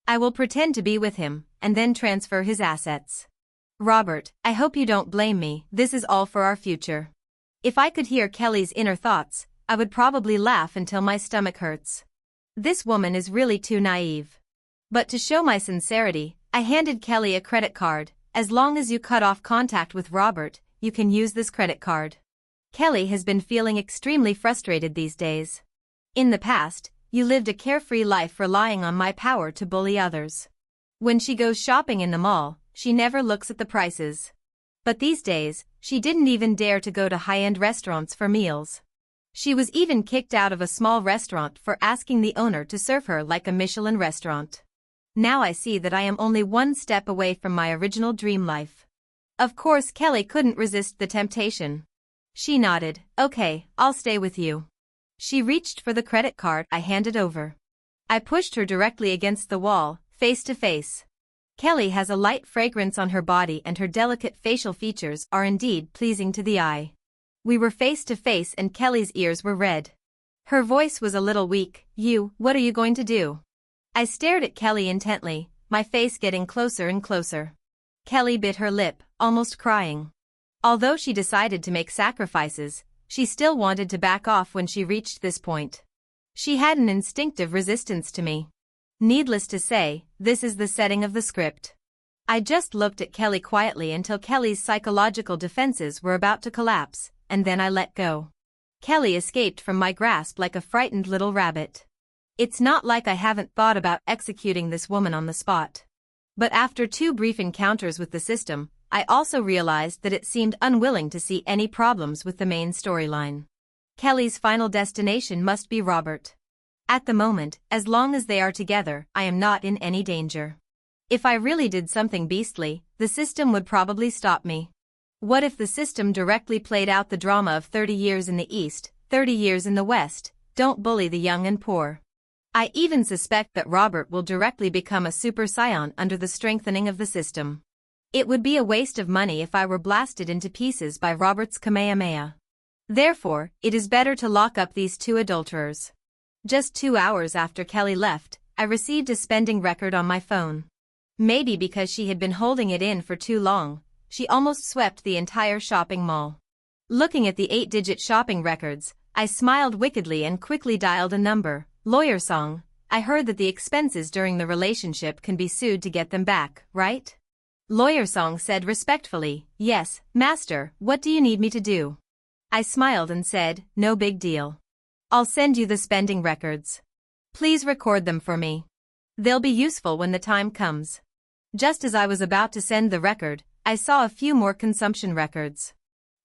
I will pretend to be with him, and then transfer his assets. Robert, I hope you don't blame me, this is all for our future." If I could hear Kelly's inner thoughts, I would probably laugh until my stomach hurts. This woman is really too naive. But to show my sincerity, I handed Kelly a credit card. "As long as you cut off contact with Robert, you can use this credit card." Kelly has been feeling extremely frustrated these days. In the past, you lived a carefree life relying on my power to bully others. When she goes shopping in the mall, she never looks at the prices. But these days, she didn't even dare to go to high-end restaurants for meals. She was even kicked out of a small restaurant for asking the owner to serve her like a Michelin restaurant. Now I see that I am only one step away from my original dream life. Of course Kelly couldn't resist the temptation. She nodded, "Okay, I'll stay with you." She reached for the credit card I handed over. I pushed her directly against the wall, face to face. Kelly has a light fragrance on her body and her delicate facial features are indeed pleasing to the eye. We were face to face and Kelly's ears were red. Her voice was a little weak. What are you going to do? I stared at Kelly intently, my face getting closer and closer. Kelly bit her lip, almost crying. Although she decided to make sacrifices, she still wanted to back off when she reached this point. She had an instinctive resistance to me. Needless to say, this is the setting of the script. I just looked at Kelly quietly until Kelly's psychological defenses were about to collapse, and then I let go. Kelly escaped from my grasp like a frightened little rabbit. It's not like I haven't thought about executing this woman on the spot. But after 2 brief encounters with the system, I also realized that it seemed unwilling to see any problems with the main storyline. Kelly's final destination must be Robert. At the moment, as long as they are together, I am not in any danger. If I really did something beastly, the system would probably stop me. What if the system directly played out the drama of 30 years in the East, 30 years in the West, don't bully the young and poor? I even suspect that Robert will directly become a super scion under the strengthening of the system. It would be a waste of money if I were blasted into pieces by Robert's Kamehameha. Therefore, it is better to lock up these 2 adulterers. Just 2 hours after Kelly left, I received a spending record on my phone. Maybe because she had been holding it in for too long, she almost swept the entire shopping mall. Looking at the 8-digit shopping records, I smiled wickedly and quickly dialed a number. Lawyer Song, I heard that the expenses during the relationship can be sued to get them back, right? Lawyer Song said respectfully, yes, master, what do you need me to do? I smiled and said, no big deal. I'll send you the spending records. Please record them for me. They'll be useful when the time comes. Just as I was about to send the record, I saw a few more consumption records.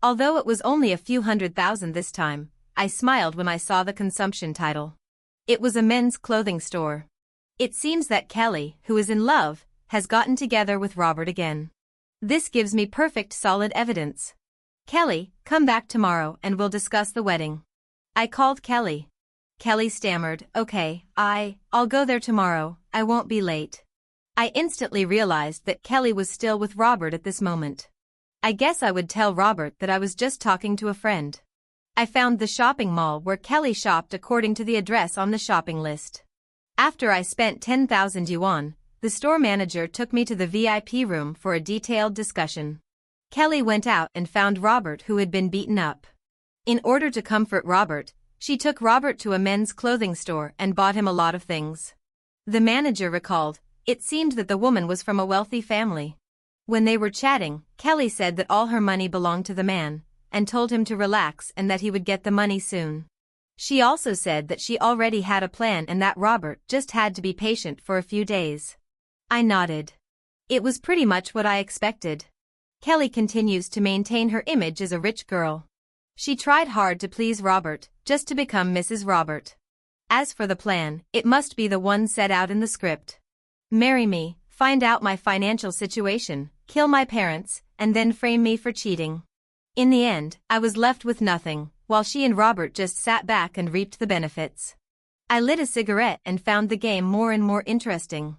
Although it was only a few 100,000 this time, I smiled when I saw the consumption title. It was a men's clothing store. It seems that Kelly, who is in love, has gotten together with Robert again. This gives me perfect solid evidence. Kelly, come back tomorrow and we'll discuss the wedding. I called Kelly. Kelly stammered, okay, I'll go there tomorrow, I won't be late. I instantly realized that Kelly was still with Robert at this moment. I guess I would tell Robert that I was just talking to a friend. I found the shopping mall where Kelly shopped according to the address on the shopping list. After I spent 10,000 yuan, the store manager took me to the VIP room for a detailed discussion. Kelly went out and found Robert, who had been beaten up. In order to comfort Robert, she took Robert to a men's clothing store and bought him a lot of things. The manager recalled, it seemed that the woman was from a wealthy family. When they were chatting, Kelly said that all her money belonged to the man, and told him to relax and that he would get the money soon. She also said that she already had a plan and that Robert just had to be patient for a few days. I nodded. It was pretty much what I expected. Kelly continues to maintain her image as a rich girl. She tried hard to please Robert, just to become Mrs. Robert. As for the plan, it must be the one set out in the script. Marry me, find out my financial situation, kill my parents, and then frame me for cheating. In the end, I was left with nothing, while she and Robert just sat back and reaped the benefits. I lit a cigarette and found the game more and more interesting.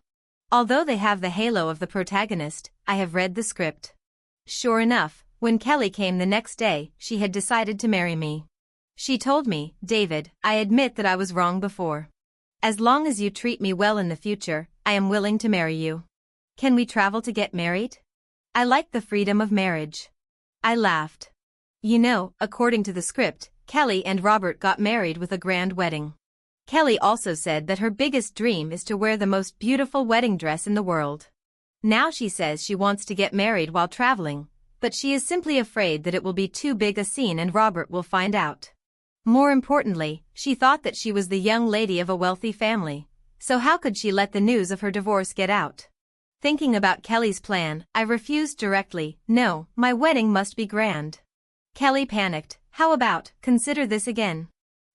Although they have the halo of the protagonist, I have read the script. Sure enough, when Kelly came the next day, she had decided to marry me. She told me, David, I admit that I was wrong before. As long as you treat me well in the future, I am willing to marry you. Can we travel to get married? I like the freedom of marriage. I laughed. You know, according to the script, Kelly and Robert got married with a grand wedding. Kelly also said that her biggest dream is to wear the most beautiful wedding dress in the world. Now she says she wants to get married while traveling, but she is simply afraid that it will be too big a scene and Robert will find out. More importantly, she thought that she was the young lady of a wealthy family, so how could she let the news of her divorce get out? Thinking about Kelly's plan, I refused directly, no, my wedding must be grand. Kelly panicked, how about, consider this again?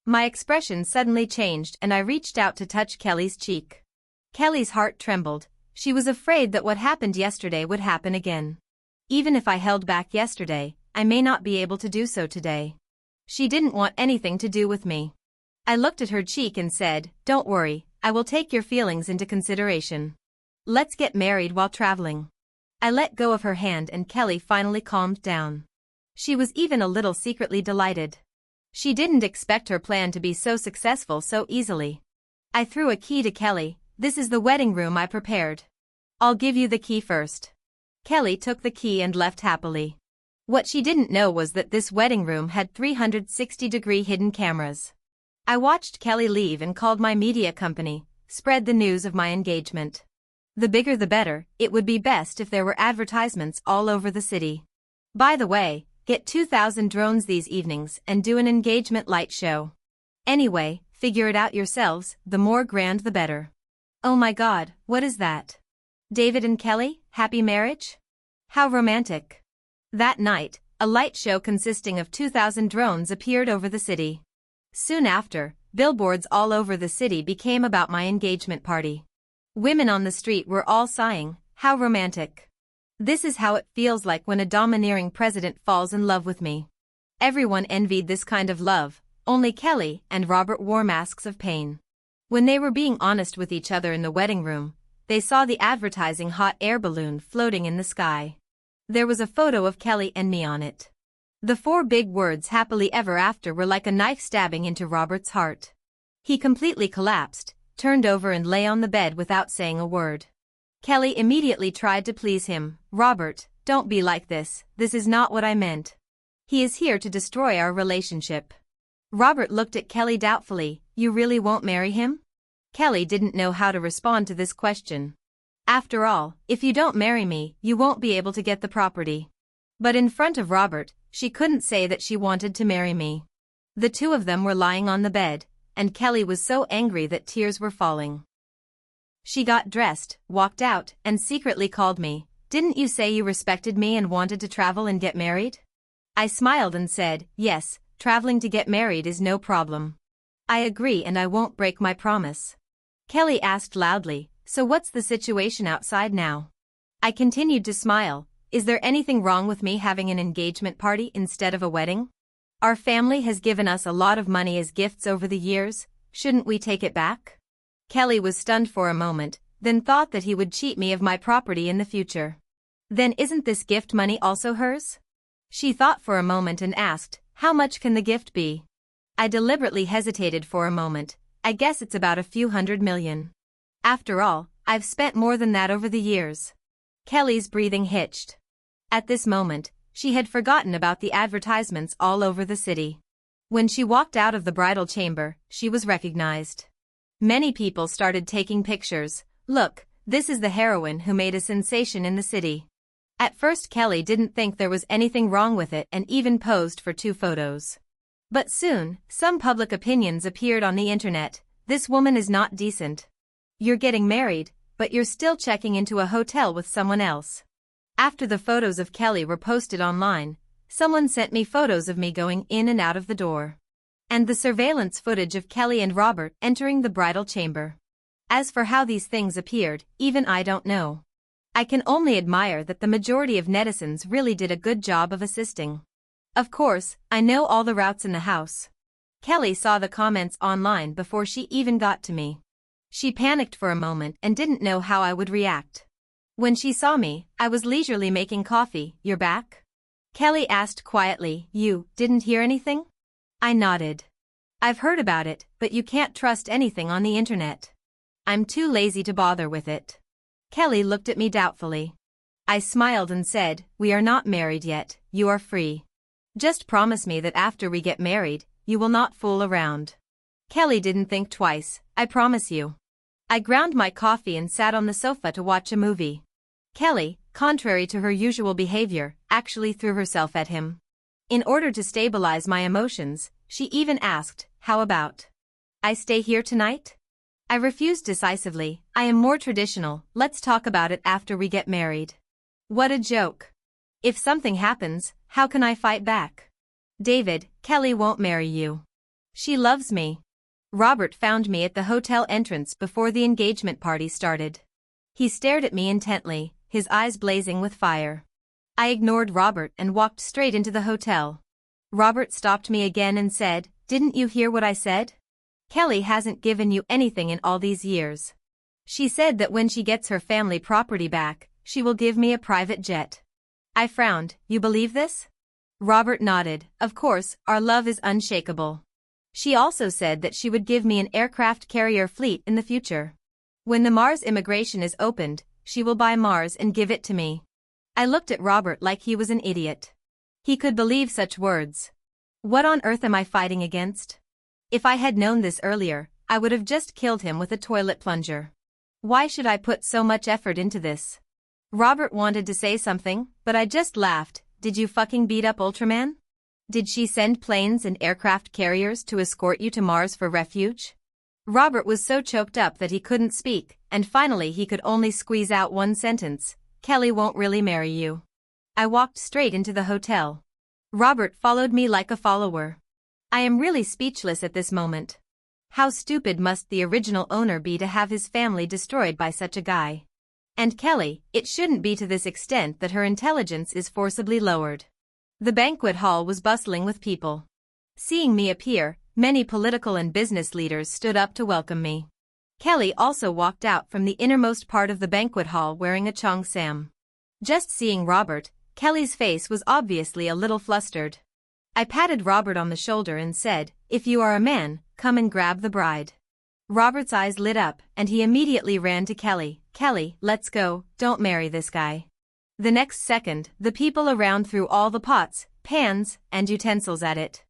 My expression suddenly changed and I reached out to touch Kelly's cheek. Kelly's heart trembled. She was afraid that what happened yesterday would happen again. Even if I held back yesterday, I may not be able to do so today. She didn't want anything to do with me. I looked at her cheek and said, don't worry, I will take your feelings into consideration. Let's get married while traveling. I let go of her hand and Kelly finally calmed down. She was even a little secretly delighted. She didn't expect her plan to be so successful so easily. I threw a key to Kelly. This is the wedding room I prepared. I'll give you the key first. Kelly took the key and left happily. What she didn't know was that this wedding room had 360-degree hidden cameras. I watched Kelly leave and called my media company, spread the news of my engagement. The bigger the better, it would be best if there were advertisements all over the city. By the way, get 2,000 drones these evenings and do an engagement light show. Anyway, figure it out yourselves, the more grand the better. Oh my God, what is that? David and Kelly, happy marriage? How romantic. That night, a light show consisting of 2,000 drones appeared over the city. Soon after, billboards all over the city became about my engagement party. Women on the street were all sighing, how romantic. This is how it feels like when a domineering president falls in love with me. Everyone envied this kind of love, only Kelly and Robert wore masks of pain. When they were being honest with each other in the wedding room, they saw the advertising hot air balloon floating in the sky. There was a photo of Kelly and me on it. The 4 big words happily ever after were like a knife stabbing into Robert's heart. He completely collapsed, turned over and lay on the bed without saying a word. Kelly immediately tried to please him. Robert, don't be like this, this is not what I meant. He is here to destroy our relationship. Robert looked at Kelly doubtfully. You really won't marry him? Kelly didn't know how to respond to this question. After all, if you don't marry me, you won't be able to get the property. But in front of Robert, she couldn't say that she wanted to marry me. The two of them were lying on the bed, and Kelly was so angry that tears were falling. She got dressed, walked out, and secretly called me. Didn't you say you respected me and wanted to travel and get married? I smiled and said, yes, traveling to get married is no problem. I agree and I won't break my promise. Kelly asked loudly, so what's the situation outside now? I continued to smile. Is there anything wrong with me having an engagement party instead of a wedding? Our family has given us a lot of money as gifts over the years, shouldn't we take it back? Kelly was stunned for a moment, then thought that he would cheat me of my property in the future. Then isn't this gift money also hers? She thought for a moment and asked, how much can the gift be? I deliberately hesitated for a moment. I guess it's about a few $100 million. After all, I've spent more than that over the years. Kelly's breathing hitched. At this moment, she had forgotten about the advertisements all over the city. When she walked out of the bridal chamber, she was recognized. Many people started taking pictures. Look, this is the heroine who made a sensation in the city. At first Kelly didn't think there was anything wrong with it and even posed for 2 photos. But soon, some public opinions appeared on the internet. This woman is not decent. You're getting married, but you're still checking into a hotel with someone else. After the photos of Kelly were posted online, someone sent me photos of me going in and out of the door. And the surveillance footage of Kelly and Robert entering the bridal chamber. As for how these things appeared, even I don't know. I can only admire that the majority of netizens really did a good job of assisting. Of course, I know all the routes in the house. Kelly saw the comments online before she even got to me. She panicked for a moment and didn't know how I would react. When she saw me, I was leisurely making coffee. You're back? Kelly asked quietly. You didn't hear anything? I nodded. I've heard about it, but you can't trust anything on the internet. I'm too lazy to bother with it. Kelly looked at me doubtfully. I smiled and said, we are not married yet, you are free. Just promise me that after we get married, you will not fool around. Kelly didn't think twice. I promise you. I ground my coffee and sat on the sofa to watch a movie. Kelly, contrary to her usual behavior, actually threw herself at him. In order to stabilize my emotions, she even asked, how about I stay here tonight? I refused decisively. I am more traditional, let's talk about it after we get married. What a joke. If something happens, how can I fight back? David, Kelly won't marry you. She loves me. Robert found me at the hotel entrance before the engagement party started. He stared at me intently, his eyes blazing with fire. I ignored Robert and walked straight into the hotel. Robert stopped me again and said, didn't you hear what I said? Kelly hasn't given you anything in all these years. She said that when she gets her family property back, she will give me a private jet. I frowned. You believe this? Robert nodded. Of course, our love is unshakable. She also said that she would give me an aircraft carrier fleet in the future. When the Mars immigration is opened, she will buy Mars and give it to me. I looked at Robert like he was an idiot. He could believe such words. What on earth am I fighting against? If I had known this earlier, I would have just killed him with a toilet plunger. Why should I put so much effort into this? Robert wanted to say something, but I just laughed. Did you fucking beat up Ultraman? Did she send planes and aircraft carriers to escort you to Mars for refuge? Robert was so choked up that he couldn't speak, and finally he could only squeeze out one sentence. Kelly won't really marry you. I walked straight into the hotel. Robert followed me like a follower. I am really speechless at this moment. How stupid must the original owner be to have his family destroyed by such a guy? And Kelly, it shouldn't be to this extent that her intelligence is forcibly lowered. The banquet hall was bustling with people. Seeing me appear, many political and business leaders stood up to welcome me. Kelly also walked out from the innermost part of the banquet hall wearing a cheongsam. Just seeing Robert, Kelly's face was obviously a little flustered. I patted Robert on the shoulder and said, "If you are a man, come and grab the bride." Robert's eyes lit up, and he immediately ran to Kelly. "Kelly, let's go, don't marry this guy." The next second, the people around threw all the pots, pans, and utensils at it.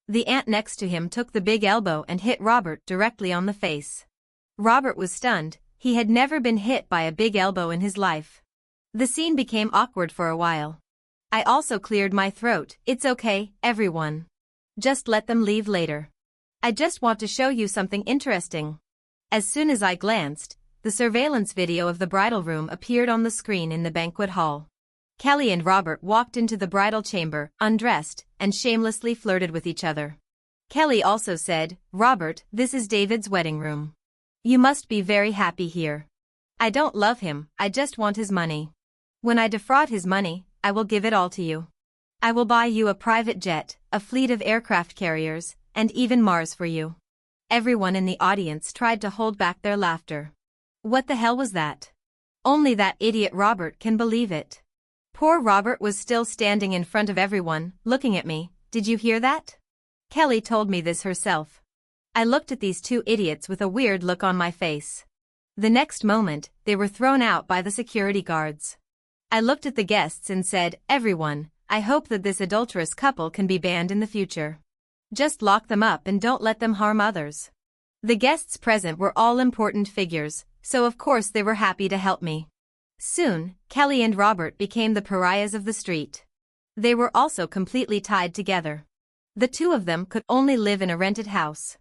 The ant next to him took the big elbow and hit Robert directly on the face. Robert was stunned. He had never been hit by a big elbow in his life. The scene became awkward for a while. I also cleared my throat. "It's okay, everyone. Just let them leave later. I just want to show you something interesting." As soon as I glanced, the surveillance video of the bridal room appeared on the screen in the banquet hall. Kelly and Robert walked into the bridal chamber, undressed, and shamelessly flirted with each other. Kelly also said, "Robert, this is David's wedding room. You must be very happy here. I don't love him, I just want his money. When I defraud his money, I will give it all to you. I will buy you a private jet, a fleet of aircraft carriers, and even Mars for you." Everyone in the audience tried to hold back their laughter. What the hell was that? Only that idiot Robert can believe it. Poor Robert was still standing in front of everyone, looking at me. "Did you hear that?" Kelly told me this herself. I looked at these two idiots with a weird look on my face. The next moment, they were thrown out by the security guards. I looked at the guests and said, "Everyone, I hope that this adulterous couple can be banned in the future. Just lock them up and don't let them harm others." The guests present were all important figures, so of course they were happy to help me. Soon, Kelly and Robert became the pariahs of the street. They were also completely tied together. The two of them could only live in a rented house.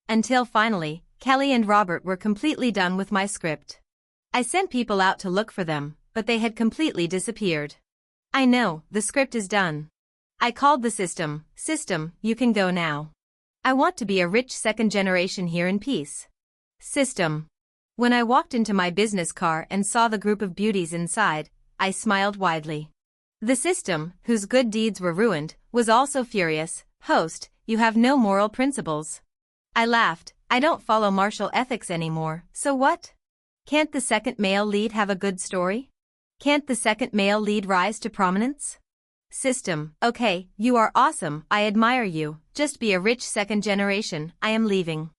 Until finally, Kelly and Robert were completely done with my script. I sent people out to look for them, but they had completely disappeared. I know, the script is done. I called the system. "System, you can go now. I want to be a rich second generation here in peace." System. When I walked into my business car and saw the group of beauties inside, I smiled widely. The system, whose good deeds were ruined, was also furious. "Host, you have no moral principles." I laughed. "I don't follow martial ethics anymore, so what? Can't the second male lead have a good story? Can't the second male lead rise to prominence?" System. "Okay, you are awesome, I admire you, just be a rich second generation, I am leaving."